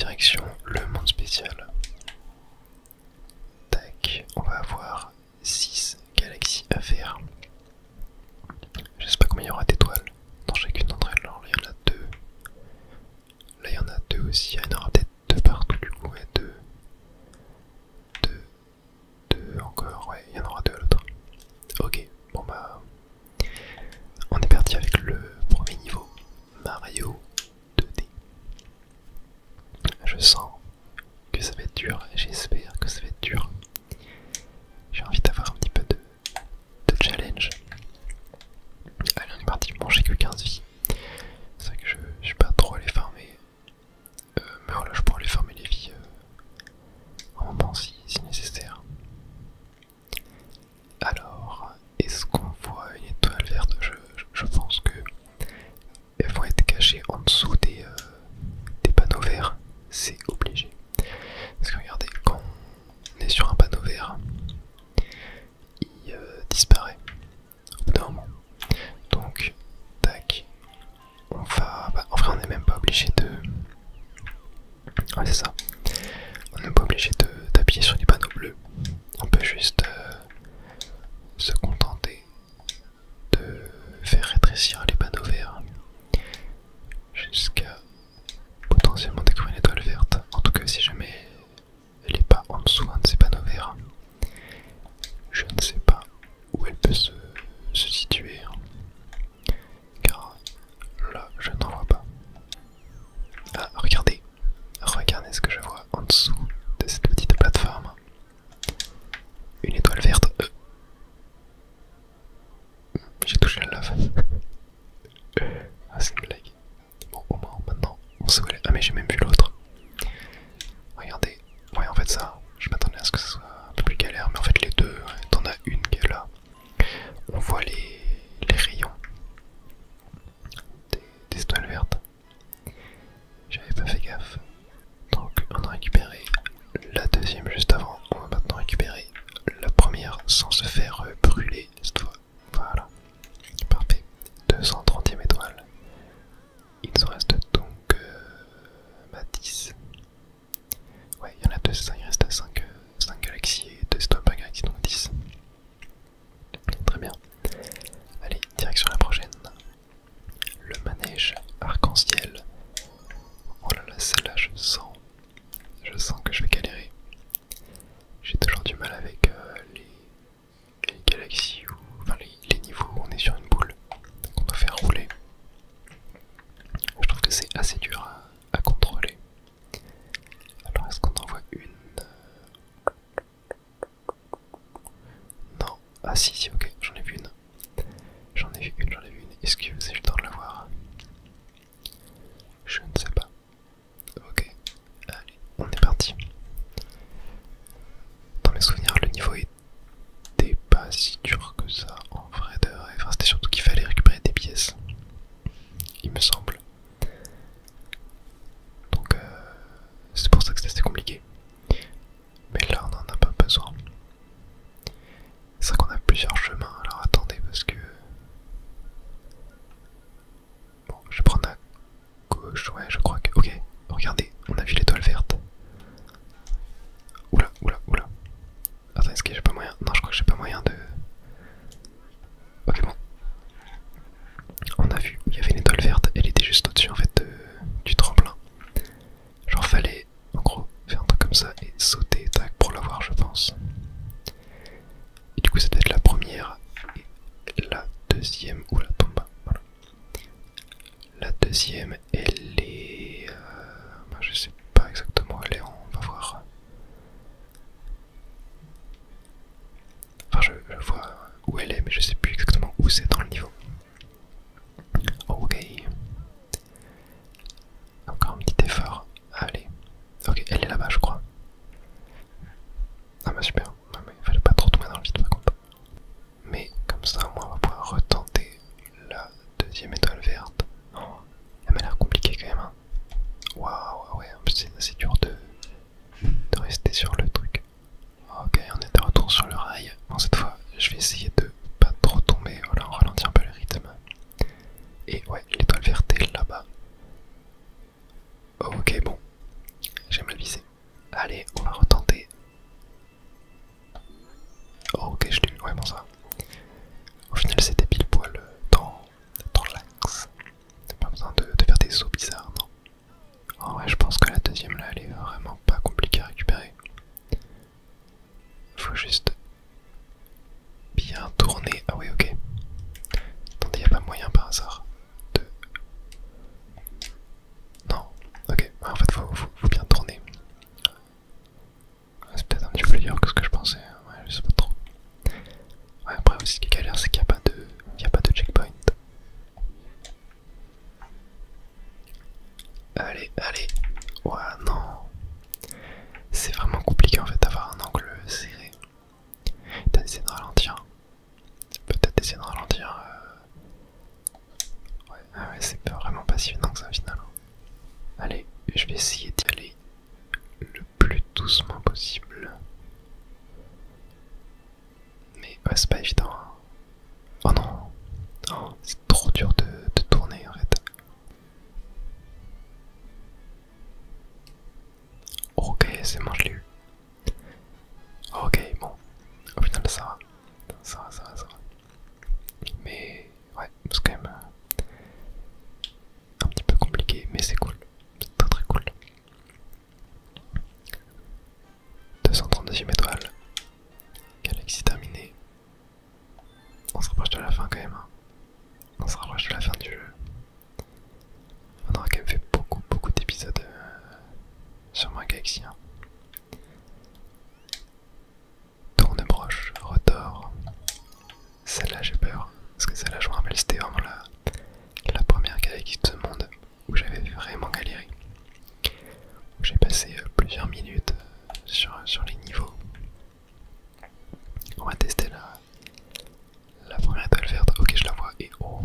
direction le monde spécial. Tac, on va avoir 6 galaxies à faire. Je sais pas combien il y aura d'étoiles dans chacune d'entre elles. Alors là, il y en a 2. Là, il y en a 2 aussi. Il y en aura peut-être 2 partout du coup. Ouais, 2. 2 encore. Ouais, il y en aura 2 à l'autre. Ok, bon bah. On est parti avec le premier niveau. Mario 2D. Je sens que ça va être dur. J'espère que ça va être dur. J'ai envie d'avoir un petit peu de challenge. Allez, on est parti. Bon, j'ai que 15 vies. C'est vrai que je suis pas trop allé farmer. Mais voilà, je pourrais aller farmer les vies un moment si nécessaire. Alors, est-ce qu'on voit une étoile verte? Je pense que elles vont être cachées en dessous des panneaux verts. C'est obligé. Parce que regardez, quand on est sur un panneau vert, il disparaît au bout d'un moment. Donc, tac, on va... Bah, en vrai, on n'est même pas obligé de... Ouais, c'est ça. On n'est pas obligé d'appuyer sur les panneaux bleus. On peut juste se contenter de faire rétrécir les panneaux verts jusqu'à potentiellement découvrir une étoile verte. En tout cas, si jamais elle n'est pas en dessous de ces panneaux verts, je ne sais pas où elle peut se situer. Car là, je n'en vois pas. Ah, regardez ce que je vois en dessous de cette petite plateforme. Une étoile verte. J'ai touché la lave. Ah, c'est une blague. Bon, au moins maintenant, on sait où elle est. Ah, mais j'ai même vu l'autre. Regardez. Ouais, en fait, ça, je m'attendais à ce que ce soit un peu plus galère, mais en fait, les deux, ouais, t'en as une qui est là. On voit les rayons des étoiles vertes. J'avais pas fait gaffe. Donc, on a récupéré la deuxième juste avant. On va maintenant récupérer la première sans se faire brûler cette fois. Voilà. Parfait. 230e étoile. Il nous en reste donc 10. Ouais, il y en a 2, c'est ça, il reste à 5. j'ai mal visé. Allez, on va retenter. Oh, ok, je l'ai eu. Ouais, bon, ça va. Au final, c'était pile poil dans l'axe. T'as pas besoin de faire des sauts bizarres, non. En vrai, je pense que la deuxième là, elle est vraiment pas compliquée à récupérer. Faut juste bien tourner. Ah, oui, ok. Attendez, y'a pas moyen par hasard de. Non, ok. En fait, faut bien tourner. C'est peut-être un petit peu dur que ce que je pensais. Ouais, je sais pas trop. Ouais, après aussi, ce qui est galère, c'est qu'il n'y a pas de checkpoint. Allez, allez. Ouais, non. C'est vraiment compliqué en fait d'avoir un angle serré. T'as essayé de ralentir. Peut-être essayer de ralentir. Ouais, ah ouais, c'est vraiment pas si évident que ça au final. Allez, je vais essayer d'y aller le plus doucement possible. Mais ouais, c'est pas évident. Hein. Oh non. Oh, c'est trop dur de tourner en fait. Ok, c'est bon, je l'ai eu. Ok, bon. Au final, ça va. Ça va, ça va, ça va. Mais ouais, c'est quand même un petit peu compliqué, mais c'est cool. C'est très très cool. 232ème étoile. Galaxie terminée. On se rapproche de la fin quand même. Hein. On se rapproche de la fin du jeu. On aura quand même fait beaucoup d'épisodes sur ma galaxie. Hein. Tourne-broche, rotor. Celle-là j'ai peur. Parce que celle-là je me rappelle c'était vraiment la première galaxie de ce monde où j'avais vraiment galéré. Où j'ai passé plusieurs minutes sur les niveaux. On va tester la première étoile verte. Ok, je la vois. Et oh,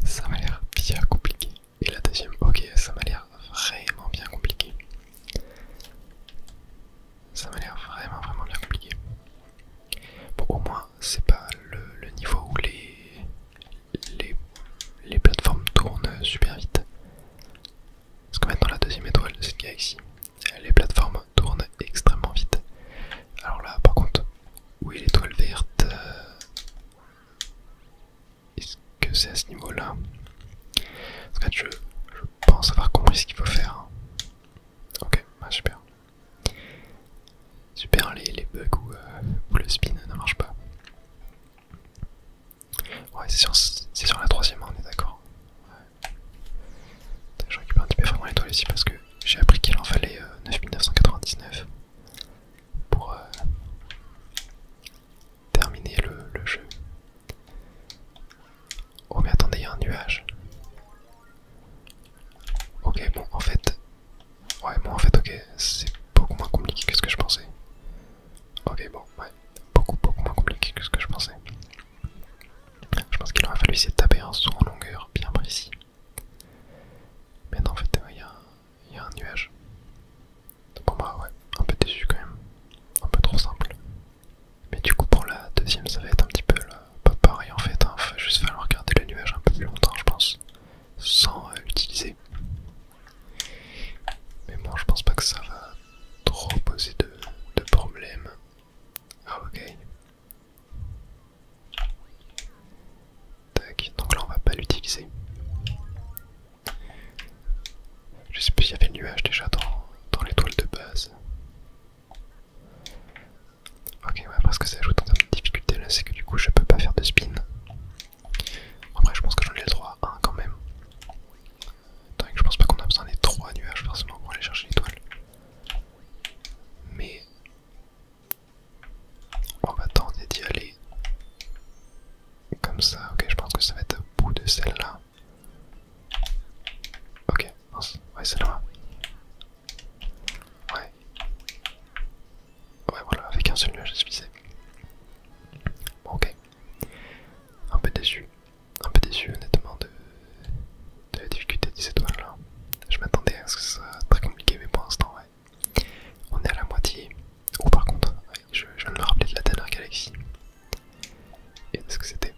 ça m'a l'air bien compliqué. Et la deuxième, ok, ça m'a l'air vraiment bien compliqué. Ça m'a l'air vraiment bien compliqué. Bon, au moins, c'est pas le niveau où les plateformes tournent super vite. Parce que maintenant, la deuxième étoile de cette galaxie, les plateformes tournent extrêmement vite. Alors là, par contre, où est l'étoile verte? Est-ce que c'est à ce niveau-là? En fait, je pense avoir compris ce qu'il faut faire. Ok, bah super. Super les bugs où le spin ne marche pas. Ouais, c'est sur la troisième, on est d'accord. Ouais. Je récupère un petit peu vraiment l'étoile ici parce que j'ai appris qu'il en fallait 9999 pour terminer le jeu. Oh mais attendez, il y a un nuage. Ok, bon en fait... Ouais, bon en fait, ok, c'est beaucoup moins compliqué que ce que je pensais. Ok, bon, ouais, beaucoup moins compliqué que ce que je pensais. Je pense qu'il aurait fallu essayer de taper un saut en longueur bien précis. Mais non, en fait, il y a un nuage. Bon bah ouais, un peu déçu quand même. Un peu trop simple. Mais du coup, pour la deuxième, ça va être un petit peu là, pas pareil en fait. Hein. Il va juste falloir garder le nuage un peu plus longtemps, je pense. Sans l'utiliser. Mais bon, je pense pas que ça va trop poser de problème. Ah, ok. Tac, donc là on va pas l'utiliser. Je sais plus s'il y avait le nuage déjà dans l'étoile de base. Ok, ouais, parce que ça ajoute en termes de difficulté là, c'est que du coup je peux pas faire de spin. Après, je pense que j'en ai le droit à un quand même. Tant que je pense pas qu'on a besoin des 3 nuages forcément pour aller chercher l'étoile. Mais on va tenter d'y aller comme ça. Ok, je pense que ça va être au bout de celle-là. Ok, mince. Ouais, celle-là. Ouais. Ouais, voilà, avec un seul nuage, ça suffisait. Bon, ok. Un peu déçu honnêtement de la difficulté des étoiles là. Je m'attendais à ce que ça soit très compliqué, mais pour l'instant, ouais. On est à la moitié. Ou par contre, ouais, je viens de me rappeler de la dernière galaxie. Et de ce que c'était.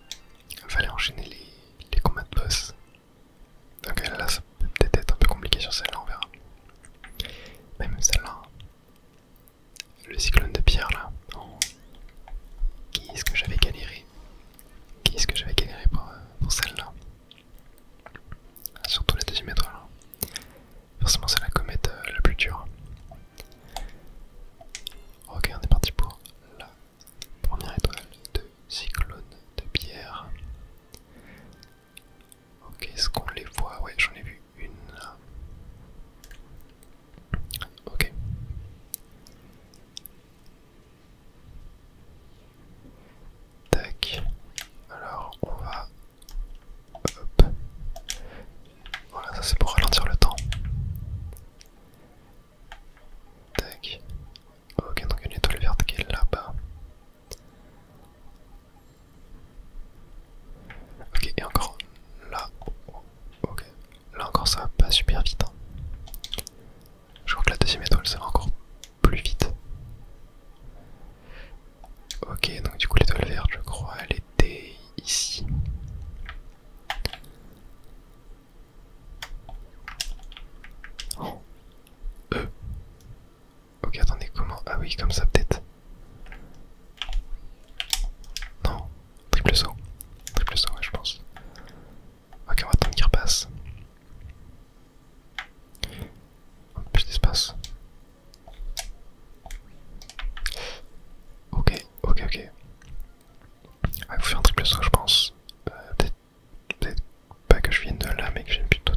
Il fallait enchaîner les combats de boss. Donc là, ça peut peut-être être un peu compliqué sur celle-là, on verra. forcément c'est la comète la plus dure. Ok, on est parti pour la première étoile de cyclone de pierre. Ok, est-ce qu'on les voit? Ouais, j'en ai vu une là. Ok. Tac. Alors on va... Hop. Voilà, ça c'est pour ralentir le temps. Tac. Ok, donc une étoile verte qui est là-bas. Ok, et encore là. Ok, là encore ça va pas super vite. Hein. Je crois que la deuxième étoile ça va encore plus vite. Ok, donc du coup l'étoile verte, je crois, elle était ici. Oh. Ok, attendez, comment? Ah oui, comme ça peut-être. Non, triple saut. Triple saut, ouais, je pense. Ok, on va attendre qu'il repasse. Plus d'espace. Ok, ok, ok. Ouais, faut faire un triple saut, je pense. Peut-être pas que je vienne de là, mais que je vienne plutôt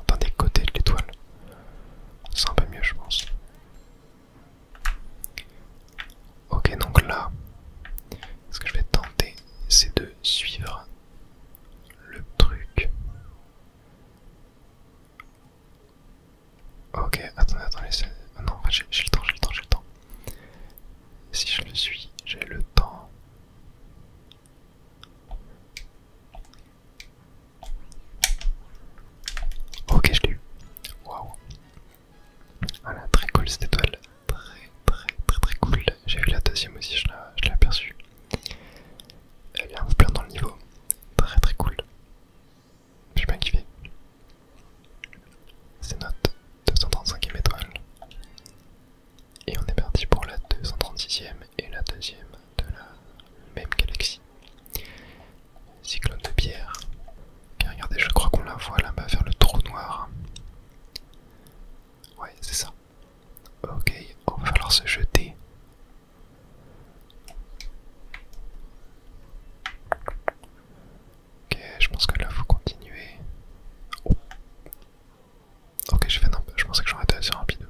d'un des côtés de l'étoile. C'est un peu mieux, je pense. Ok, donc là, ce que je vais tenter, c'est de suivre le truc. Ok, attendez, oh non, en fait, j'ai le temps, j'ai le temps, j'ai le temps. Si je le suis, j'ai le temps. Ok, je l'ai eu. Waouh. Voilà, très cool cette étoile. Très cool. J'ai vu la deuxième aussi, je l'ai aperçue. Elle est un peu plein dans le niveau. Très cool. J'ai bien kiffé. C'est notre 235e étoile. Et on est parti pour la 236e et la deuxième de la même galaxie. Cyclone de pierre. Ok, regardez, je crois qu'on la voit là-bas vers le trou noir. Ouais, c'est ça. Ok, on va falloir se jeter. Ok, je pense que là faut continuer. Oh. Ok, j'ai fait un peu. Je pensais que j'aurais été assez rapide.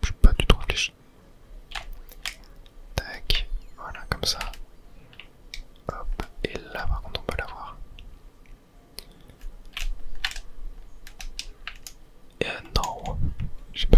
Je suis pas du tout réfléchi. Tac, voilà, comme ça. Hop, et là par contre on peut l'avoir. Et non, j'ai pas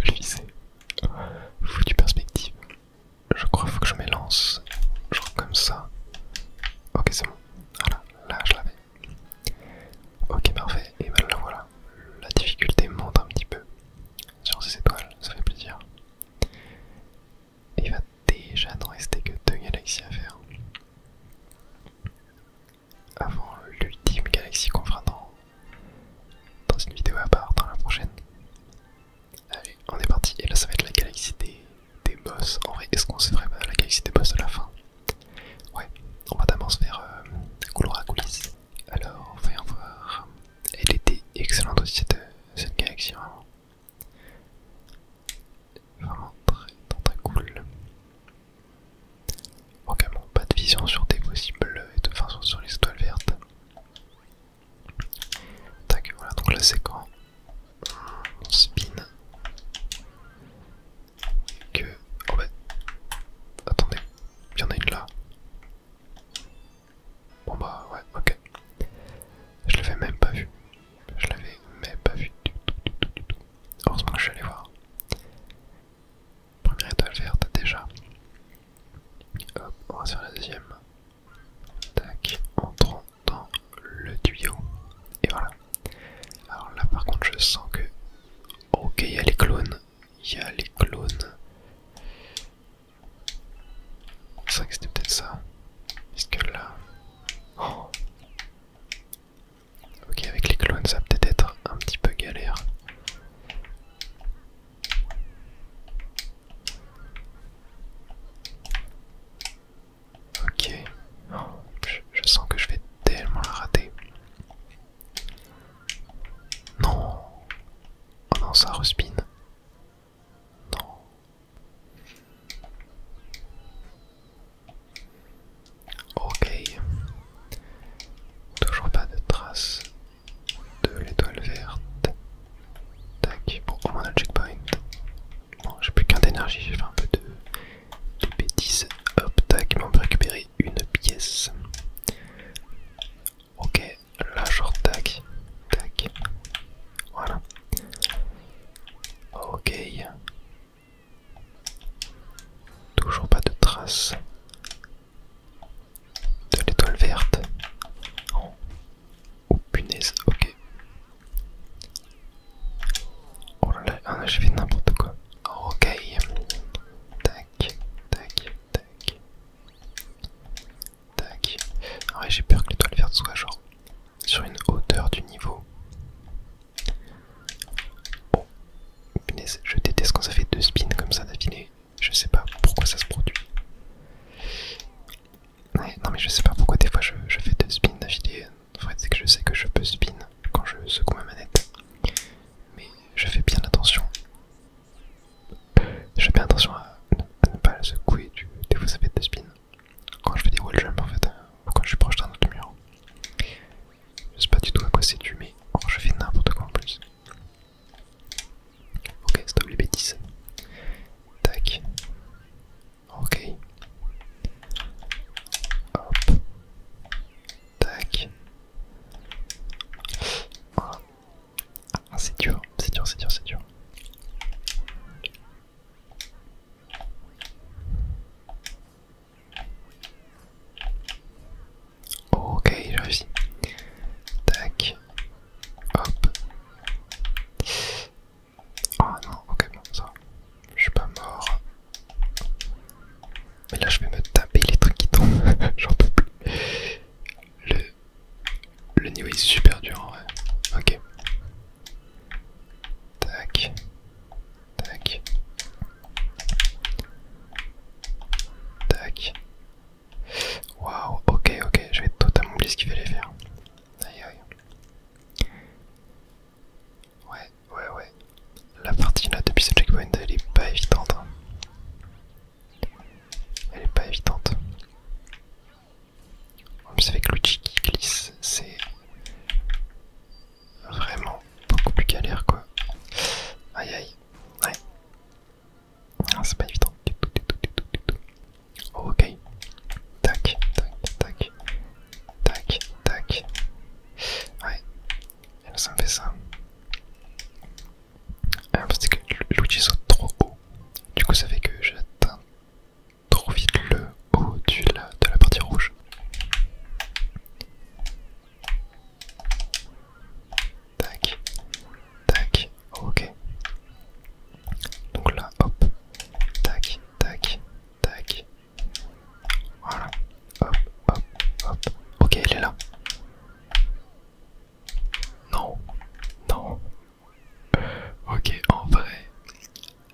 ça respin. Non. Ok. Toujours pas de traces de l'étoile verte. Tac. Bon, au moins on a le checkpoint. Bon, j'ai plus qu'un d'énergie, j'ai fait un peu de bêtises. Hop, tac, mais on peut récupérer une pièce. Ok, là genre tac, tac. Voilà. Ok. Toujours pas de traces de l'étoile verte. Oh. Oh punaise, ok. Oh là là, ah, j'ai fait n'importe quoi. Ok. Tac, tac, tac. Tac. Ah ouais, j'ai peur que l'étoile verte soit genre sur une hauteur du niveau. Oh, punaise, je déteste quand ça fait 2 spins comme ça d'affilée. Je sais pas pourquoi ça se produit. Ouais, non mais je sais pas pourquoi des fois je fais 2 spins d'affilée. En fait c'est que je sais que je peux spin quand je secoue ma manette. Mais je fais bien attention. Je fais bien attention à ne pas la secouer. Des fois ça fait 2 spins. Quand je fais des wall jump en fait, ou quand je suis proche d'un autre mur. Je sais pas du tout à quoi c'est dû, mais oh, je fais n'importe quoi en plus. Ok, stop les bêtises. Tac. Ok. Hop. Tac. Voilà. Ah, c'est dur, c'est dur, c'est dur, c'est dur. Ok, j'ai réussi. Tac. Hop. Ah non, ok, bon, ça va. Je suis pas mort. Mais là, je vais me taper les trucs qui tombent. J'en peux plus. Le niveau est super dur en vrai. Ok. Tac. Tac. Tac. Waouh, ok, ok, j'avais totalement oublié ce qu'il fallait faire. Aïe aïe. Ouais, ouais, ouais. La partie là depuis ce checkpoint, elle est pas évidente. Hein. Elle est pas évidente. En plus avec l'outil qui glisse, c'est vraiment beaucoup plus galère quoi. Aïe aïe. Ouais. Ah, c'est pas évident du tout, du tout, du tout, du tout. Ok. Tac, tac, tac. Tac, tac. Ouais. Et là ça me fait ça. Parce que l'outil saute trop haut. Du coup ça fait que j'atteins trop vite le haut de la partie rouge. Tac, tac, ok. Donc là, hop, tac, tac, tac. Voilà, hop, hop, hop. Ok, elle est là. Non, non. Ok, en vrai,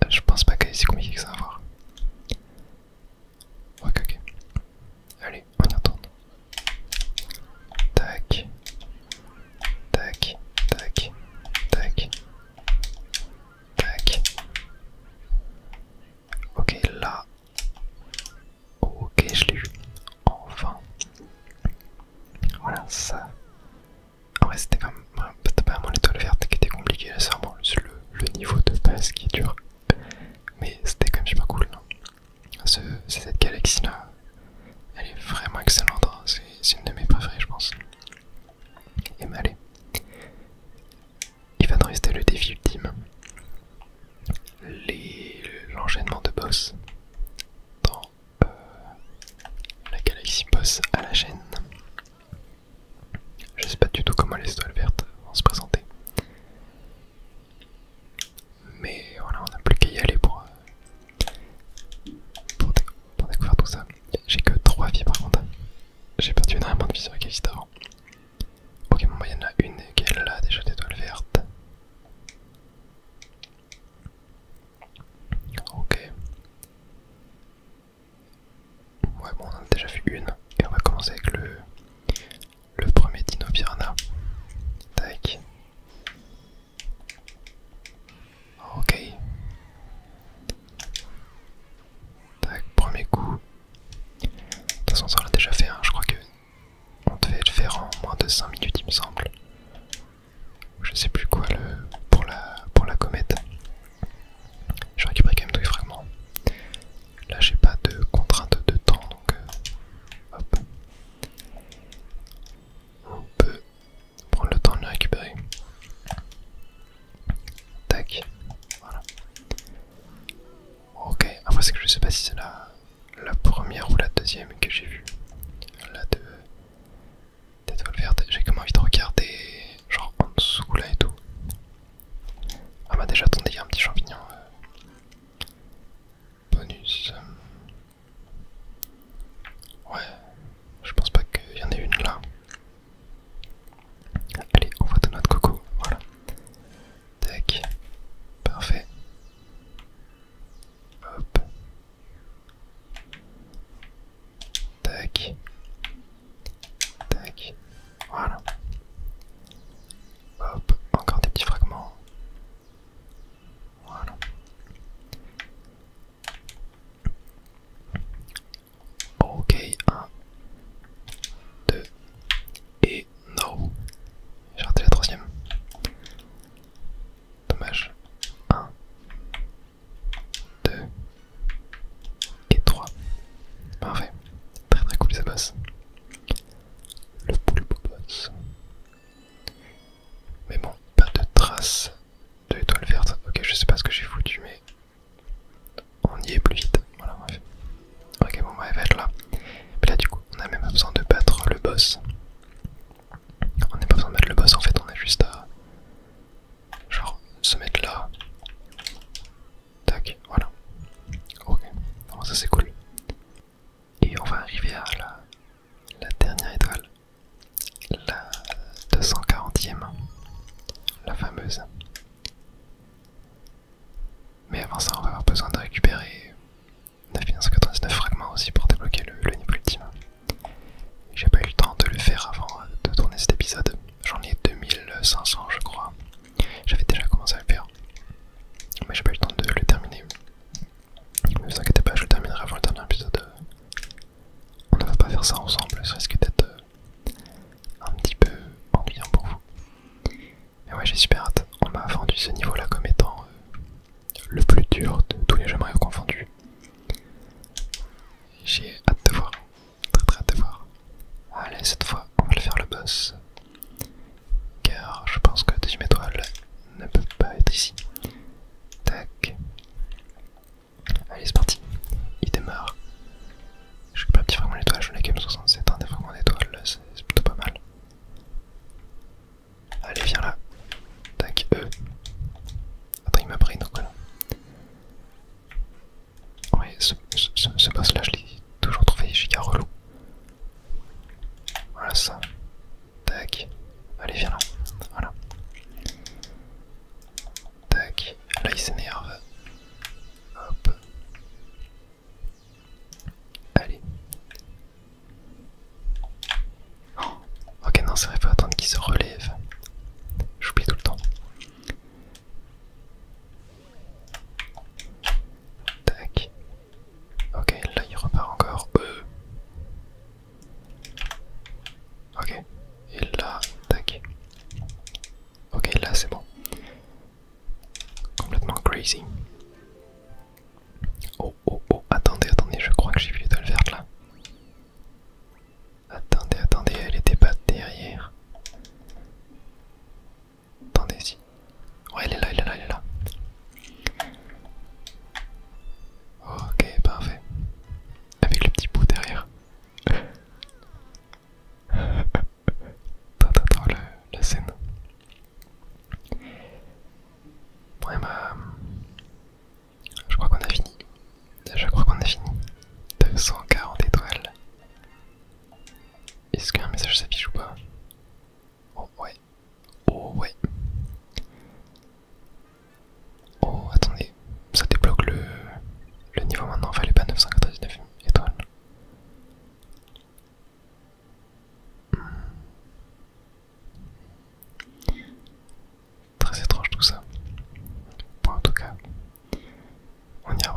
je pense pas qu'elle est si compliquée que ça à voir. Ok, ok. Allez, on y retourne. Tac, tac, tac, tac, tac. Ok, là. Ok, je l'ai eu. Enfin. Voilà, ça. En vrai, c'était pas vraiment l'étoile verte qui était compliquée, là, c'est vraiment le niveau de base qui est dur. Mais c'était quand même super cool. Cette galaxie là, elle est vraiment excellente. Hein. C'est une de mes préférées, je pense. Et mais allez, il va nous rester le défi ultime. L'enchaînement de boss dans la galaxie boss à la chaîne. Je sais pas du tout comment les étoiles vertes vont se présenter. Mais voilà, on a c'est que je sais pas si c'est la première ou la deuxième que j'ai vue. Là d'étoiles vertes, j'ai comme envie de regarder genre en dessous là et tout. Ah bah déjà attendez, il y a un petit champignon bonus. Ouais, je pense pas qu'il y en ait une là. Allez, on voit de notre coco, voilà. Tac, parfait. Hop. Tac. Tac. Voilà. Hop, encore des petits fragments. Voilà. Ok, 1, 2, et no. J'ai raté la troisième. Dommage. 1, 2, et 3. Parfait. Très très cool ce boss. Le poulpe boss. Mais bon, pas de traces de l'étoile verte. Ok, je sais pas ce que j'ai foutu, mais on y est plus vite. Voilà, bref. Ok, bon, bah, elle va être là. Mais là, du coup, on a même pas besoin de battre le boss. On n'a pas besoin de battre le boss, en fait, on a juste à genre se mettre là. Tac, voilà. Ok, bon, ça c'est cool. Et on va arriver à la dernière étoile. La 240e. La fameuse. Mais avant ça, on va avoir besoin de récupérer 9199 fragments aussi pour débloquer le niveau ultime. J'ai pas eu le temps de le faire avant de tourner cet épisode. J'en ai 2500 je crois. J'avais déjà commencé à le faire. Mais j'ai pas eu le temps de le terminer. Ne vous inquiétez pas, je le terminerai avant le dernier épisode. On ne va pas faire ça ensemble, ça risque d'être un petit peu ennuyant pour vous. Mais ouais, j'ai super hâte. On m'a vendu ce niveau là comme étant le plus dur de tous les jeux Mario confondus. J'ai hâte de voir. Très très hâte de voir. Allez, cette fois, on va le faire le boss. Car je pense que la deuxième étoile ne peut pas être ici. Tac. Allez, c'est parti. Il démarre. Je récupère un petit fragment d'étoile, je n'ai que 67, un des fragments d'étoile, c'est plutôt pas mal. Allez, viens là. Tac, Attends, il m'a pris, donc voilà. Ouais, ce boss là, je l'ai toujours trouvé giga relou. Voilà ça. Tac. Allez, viens là. Voilà. Tac. Là, il s'énerve. Hop. Allez. Oh. Ok, non, c'est vrai, faut attendre qu'il se relève. J'oublie tout le temps. Tac. Ok, là, il repart encore. Ok. Et là, tac. Ok, là, c'est bon. Complètement crazy. Oh, oh, oh, attendez, je crois que j'ai vu l'étoile verte là. Attendez, elle était pas derrière. Attendez, si. Ouais, elle est là. Ok, parfait. Avec le petit bout derrière. Attends, la scène. Ouais, bah. Je crois qu'on a fini. 240 étoiles. Est-ce qu'un message s'affiche ou pas? Oh ouais. Oh ouais. Oh attendez. Ça débloque le niveau maintenant. Fallait pas 999 étoiles. Très étrange tout ça. Bon, en tout cas, on ira